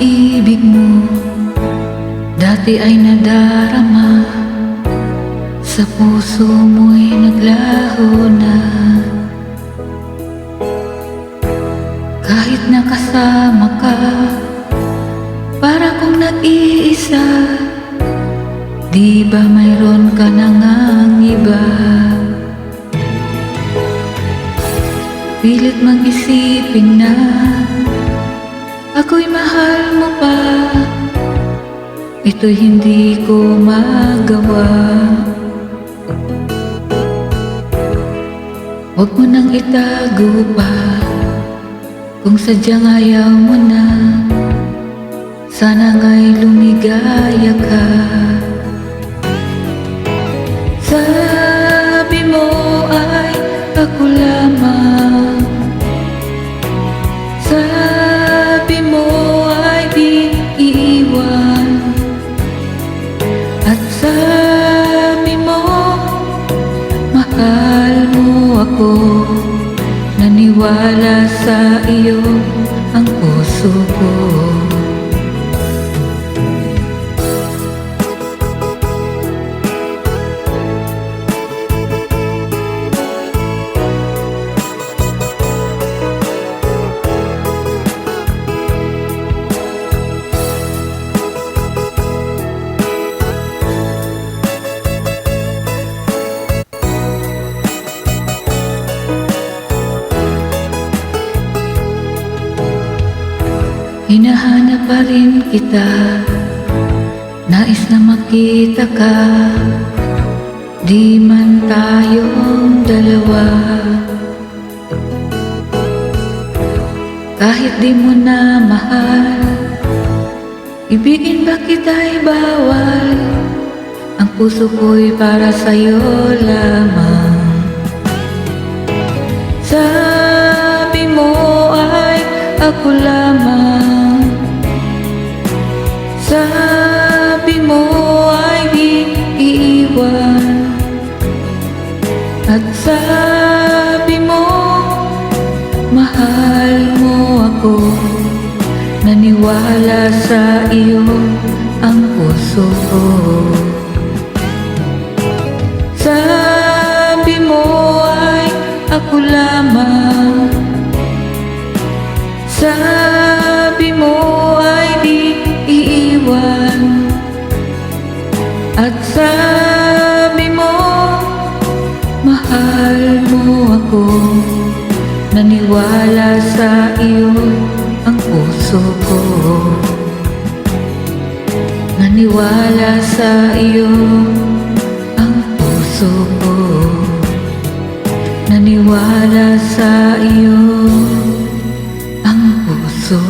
pag-ibig mo dati ay nadarama, sa puso mo'y naglaho na. Kahit nakasama ka, para kong nag-iisa, di ba mayroon ka na ngang iba? Pilit mang isipin na ako'y mahal mo pa, ito'y hindi ko magawa. Huwag mo nang itago pa, kung sadyang ayaw mo na, sana nga'y lumigaya ka. Sabi mo ay ako lamang, sabi mo ay di iiwan, at sabi mo mahal mo ako. Naniwala sa iyo ang puso ko. Hinahanap pa rin kita, nais na makita ka, di man tayong dalawa. Kahit di mo na mahal, ibigin ba kita'y bawal, ang puso ko'y para sa'yo lamang. Sabi mo ay ako lamang, sabi mo ay di iiwan, at sabi mo mahal mo ako. Naniwala sa iyo ang puso ko. Sabi mo ay ako lamang, sabi mo ay di iiwan, at sabi mo mahal mo ako. Naniwala sa iyo ang puso ko. Naniwala sa iyo ang puso ko. Naniwala sa iyo ang puso.